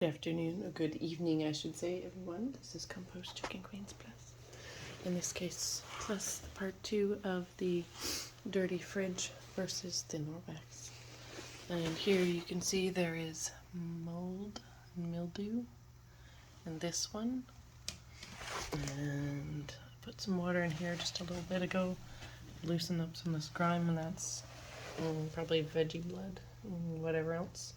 Good afternoon, or good evening, I should say, everyone. This is Compost Chicken Queens Plus. In this case, plus the part 2 of the dirty fridge versus the Norwex. And here you can see there is mold and mildew in this one. And I put some water in here just a little bit ago, loosen up some of this grime, and that's probably veggie blood and whatever else.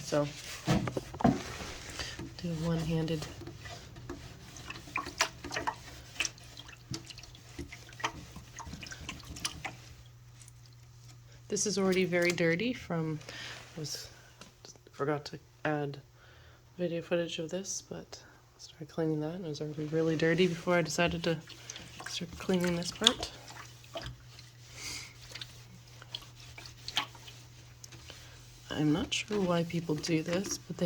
So, do a one-handed This is already very dirty from, forgot to add video footage of this, but I started cleaning that and it was already really dirty before I decided to start cleaning this part. I'm not sure why people do this, but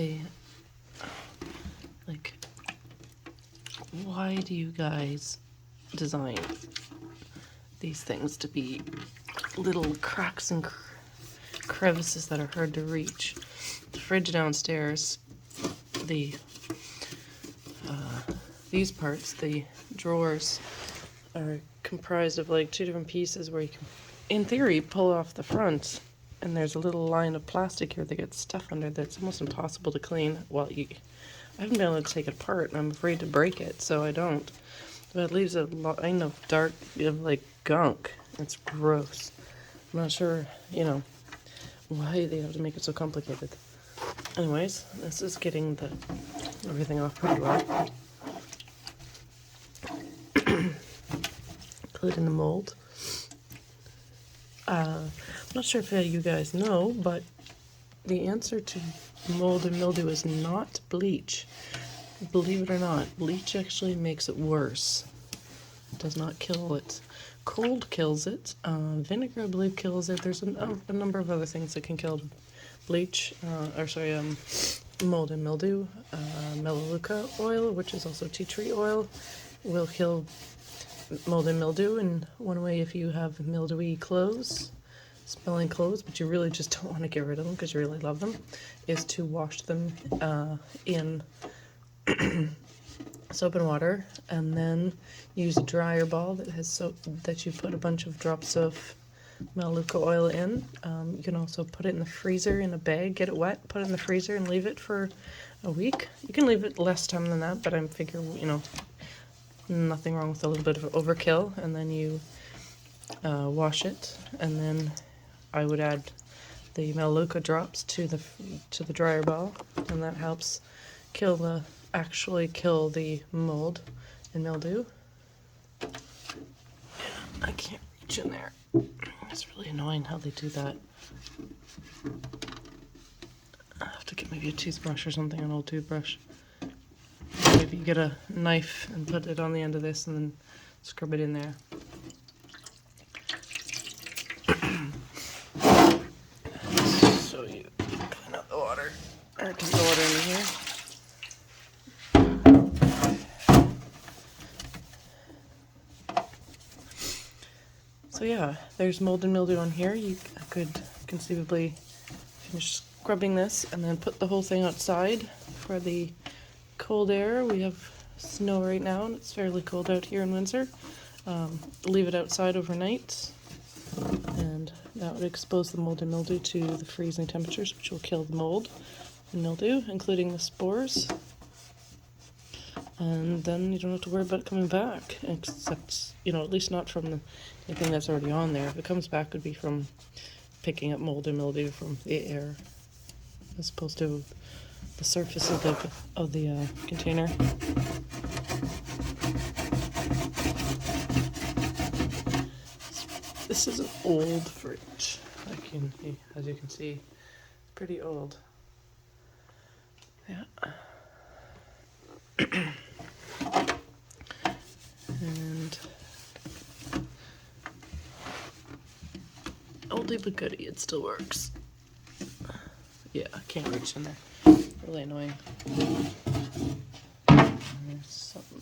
why do you guys design these things to be little cracks and crevices that are hard to reach? The fridge downstairs, these parts, the drawers, are comprised of like two different pieces where you can, in theory, pull off the front. And there's a little line of plastic here that gets stuff under that's almost impossible to clean. Well, I haven't been able to take it apart, and I'm afraid to break it, so I don't. But it leaves a line of dark, like gunk. It's gross. I'm not sure, why they have to make it so complicated. Anyways, this is getting everything off pretty well, including the mold. I'm not sure if you guys know, but the answer to mold and mildew is not bleach. Believe it or not, bleach actually makes it worse. It does not kill it. Cold kills it. Vinegar, I believe, kills it. There's a number of other things that can kill mold and mildew. Melaleuca oil, which is also tea tree oil, will kill mold and mildew. And one way, if you have mildewy clothes, smelling clothes, but you really just don't want to get rid of them because you really love them, is to wash them in soap and water, and then use a dryer ball that has soap that you put a bunch of drops of Melaleuca oil in. You can also put it in the freezer in a bag, get it wet, put it in the freezer, and leave it for a week. You can leave it less time than that, but I figure, nothing wrong with a little bit of overkill. And then you wash it, and then I would add the Melaleuca drops to the dryer ball, and that helps kill the mold and mildew. I can't reach in there. It's really annoying how they do that. I have to get maybe a toothbrush or something, an old toothbrush. Maybe get a knife and put it on the end of this and then scrub it in there. So you clean out the water. Or dump the water in here. So yeah, there's mold and mildew on here. You could conceivably finish scrubbing this and then put the whole thing outside for the cold air. We have snow right now and it's fairly cold out here in Windsor. Leave it outside overnight, and that would expose the mold and mildew to the freezing temperatures, which will kill the mold and mildew, including the spores. And then you don't have to worry about it coming back, except, at least not from anything that's already on there. If it comes back, it would be from picking up mold and mildew from the air, as opposed to the surface of the container. This is an old fridge, as you can see, pretty old. Yeah. And oldie but goodie, it still works. Yeah, I can't reach in there. Really annoying. There's something.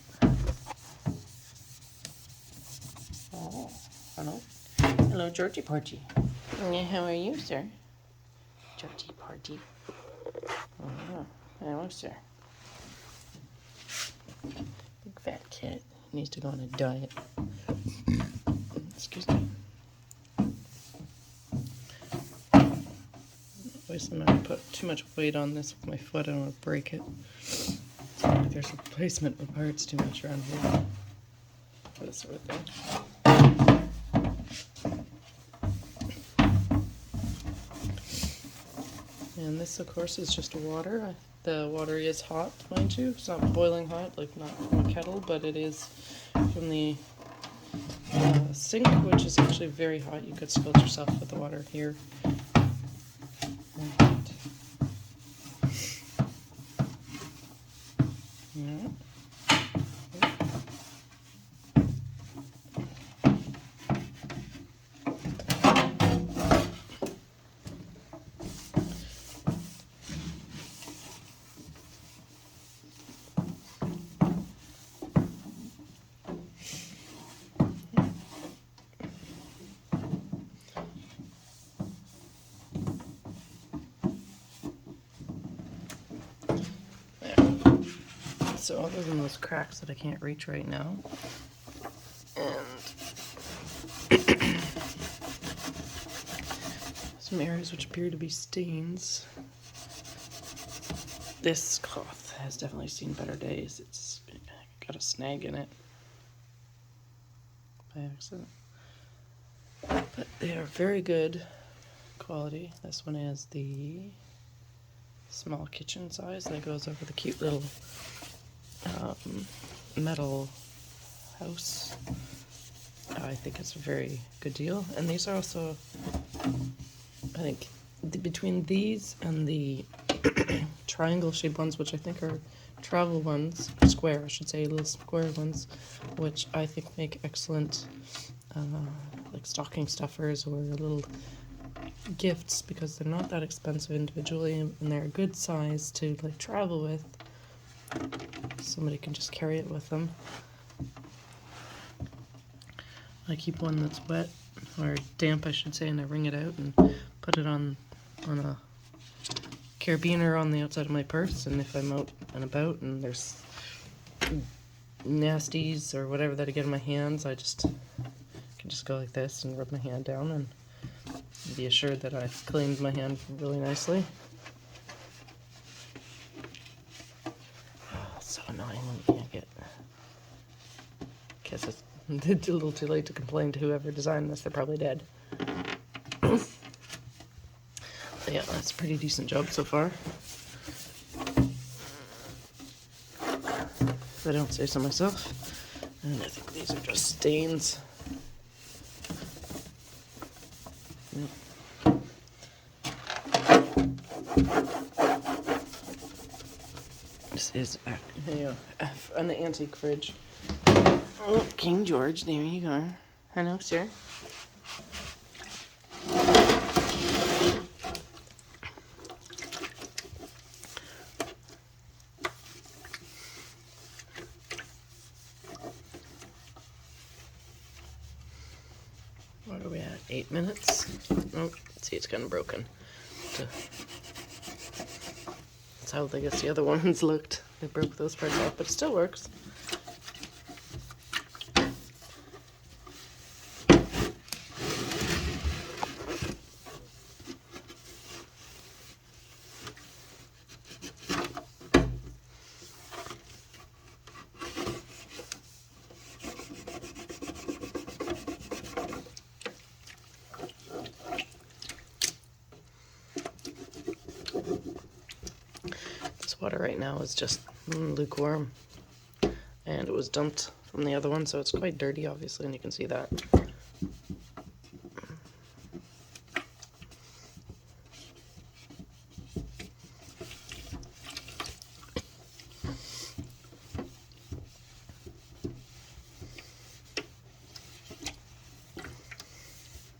Oh, hello. Hello, Georgie Porgy. Yeah, how are you, sir? Georgie Porgy. Hello, sir. Big fat cat needs to go on a diet. Excuse me. Always when I put too much weight on this with my foot, I don't want to break it. So there's replacement of parts too much around here for this sort of thing. And this, of course, is just water. The water is hot, mind you. It's not boiling hot, like not from a kettle, but it is from the sink, which is actually very hot. You could scald yourself with the water here. Yeah. So other than those cracks that I can't reach right now, and some areas which appear to be stains, this cloth has definitely seen better days. It's got a snag in it by accident. But they are very good quality. This one is the small kitchen size that goes over the cute little metal house. I think it's a very good deal. And these are also, I think, between these and the triangle shaped ones, which I think are travel ones, square, I should say, little square ones, which I think make excellent like stocking stuffers or little gifts, because they're not that expensive individually and they're a good size to like travel with. Somebody can just carry it with them. I keep one that's wet, or damp I should say, and I wring it out and put it on a carabiner on the outside of my purse, and if I'm out and about and there's nasties or whatever that I get in my hands, I can just go like this and rub my hand down and be assured that I've cleaned my hand really nicely. So annoying when you can't get. Guess it's a little too late to complain to whoever designed this. They're probably dead. Yeah, that's a pretty decent job so far, if I don't say so myself. And I think these are just stains. This is an antique fridge. Oh, King George, there you go. Hello, sir. What are we at? 8 minutes? Oh, see, it's kind of broken. That's how I guess the other ones looked. They broke those parts off, but it still works. Water right now is just lukewarm, and it was dumped from the other one, so it's quite dirty obviously, and you can see that.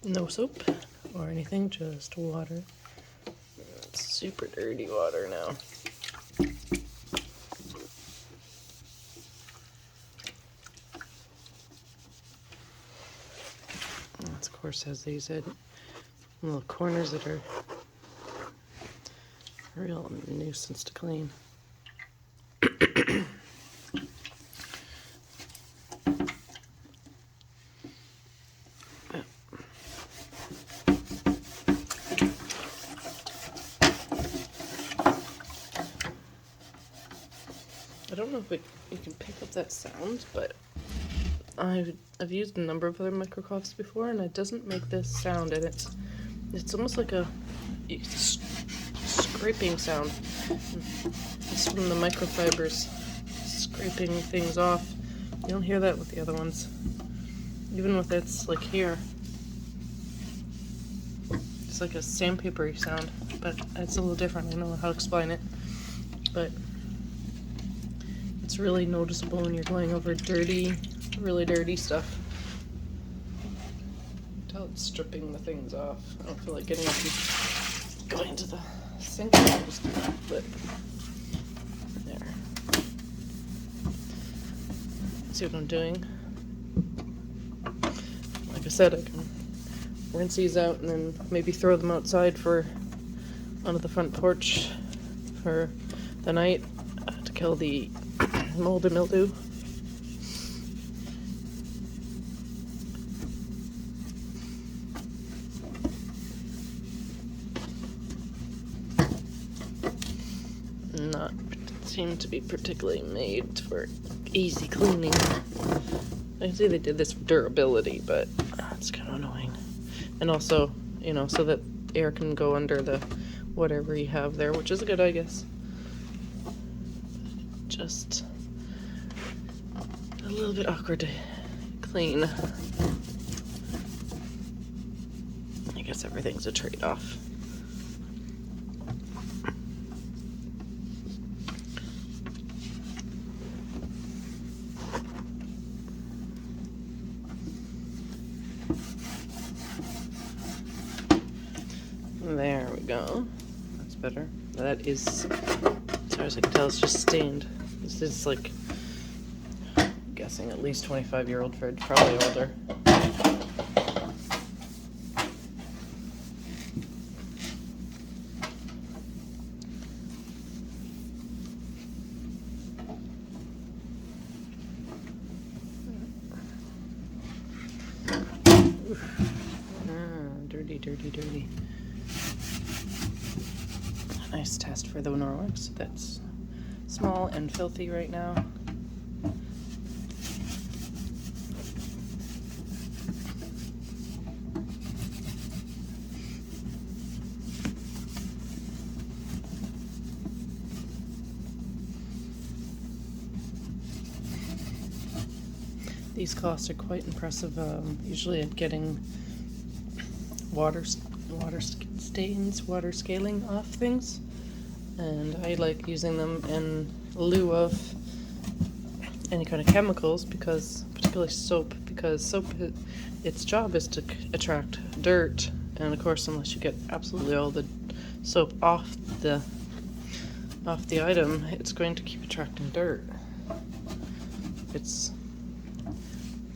No soap or anything, just water. It's super dirty water now. This, of course, has these little corners that are a real nuisance to clean. I don't know if you can pick up that sound, but I've used a number of other microcloths before, and it doesn't make this sound, and it's almost like a scraping sound. It's from the microfibers scraping things off. You don't hear that with the other ones, even with it's like here. It's like a sandpapery sound, but it's a little different. I don't know how to explain it, but it's really noticeable when you're going over dirty, really dirty stuff. Until it's stripping the things off. I don't feel like getting up and going to the sink. I'll just do that. But there. See what I'm doing? Like I said, I can rinse these out and then maybe throw them outside onto the front porch for the night to kill the mold and mildew. Not seem to be particularly made for easy cleaning. I can see they did this for durability, but it's kind of annoying. And also, you know, so that air can go under the whatever you have there, which is good, I guess. Just a little bit awkward to clean. I guess everything's a trade-off. There we go. That's better. That is, as far as I can tell, it's just stained. This is like, I'm guessing at least 25-year-old fridge, probably older. Dirty. Nice test for the Norwex. That's small and filthy right now. These cloths are quite impressive, usually at getting water stains, water scaling off things, and I like using them in lieu of any kind of chemicals, because particularly soap, because soap, its job is to attract dirt, and of course unless you get absolutely all the soap off the item, it's going to keep attracting dirt. It's,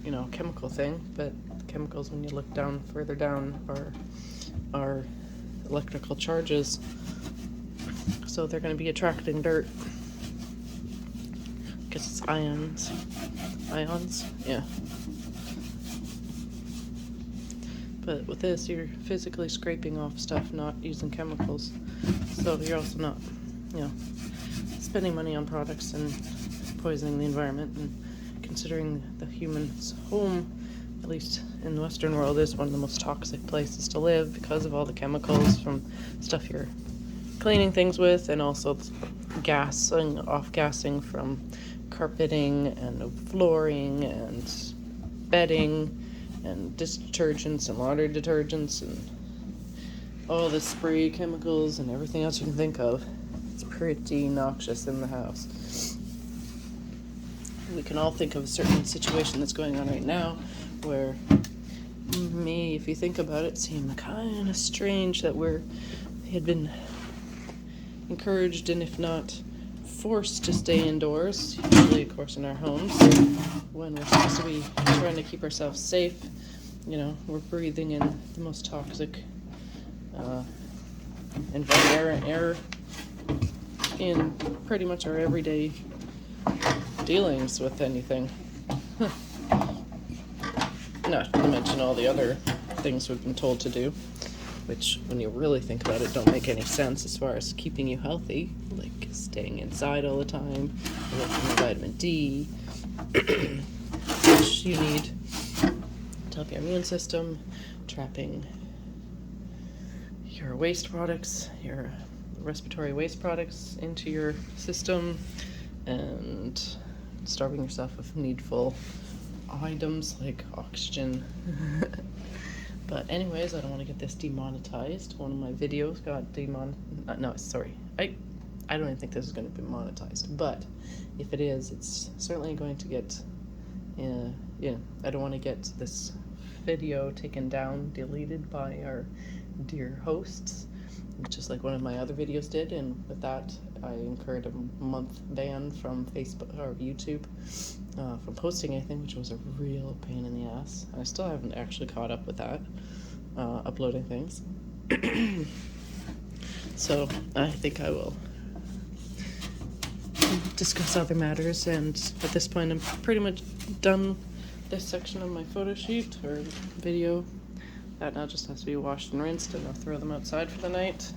you know, a chemical thing, but chemicals, when you look down further down, are electrical charges, so they're going to be attracting dirt. I guess it's ions, yeah. But with this, you're physically scraping off stuff, not using chemicals, so you're also not, you know, spending money on products and poisoning the environment. And considering the human's home, at least in the Western world, is one of the most toxic places to live because of all the chemicals from stuff you're cleaning things with, and also off-gassing from carpeting and flooring and bedding and dish detergents and laundry detergents and all the spray chemicals and everything else you can think of. It's pretty noxious in the house. We can all think of a certain situation that's going on right now where if you think about it, seemed kind of strange that we had been encouraged, and if not forced, to stay indoors, usually of course in our homes, when we're supposed to be trying to keep ourselves safe. You know, we're breathing in the most toxic air in pretty much our everyday dealings with anything. Not to mention all the other things we've been told to do, which, when you really think about it, don't make any sense as far as keeping you healthy, like staying inside all the time, working on vitamin D, which you need to help your immune system, trapping your waste products, your respiratory waste products into your system, and starving yourself of needful items like oxygen. But anyways, I don't want to get this demonetized. One of my videos got no, sorry. I don't even think this is going to be monetized, but if it is, it's certainly going to get, I don't want to get this video taken down, deleted by our dear hosts, just like one of my other videos did, and with that, I incurred a month ban from Facebook or YouTube from posting anything, which was a real pain in the ass. I still haven't actually caught up with that, uploading things. So I think I will discuss other matters, and at this point I'm pretty much done this section of my photo shoot or video. That now just has to be washed and rinsed, and I'll throw them outside for the night.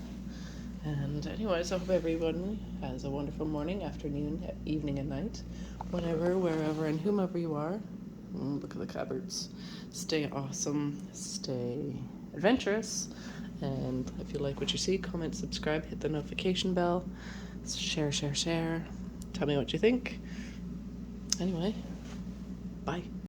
And anyways, I hope everyone has a wonderful morning, afternoon, evening, and night, whenever, wherever, and whomever you are. Look at the cupboards. Stay awesome, stay adventurous, and if you like what you see, comment, subscribe, hit the notification bell, share. Tell me what you think. Anyway, bye.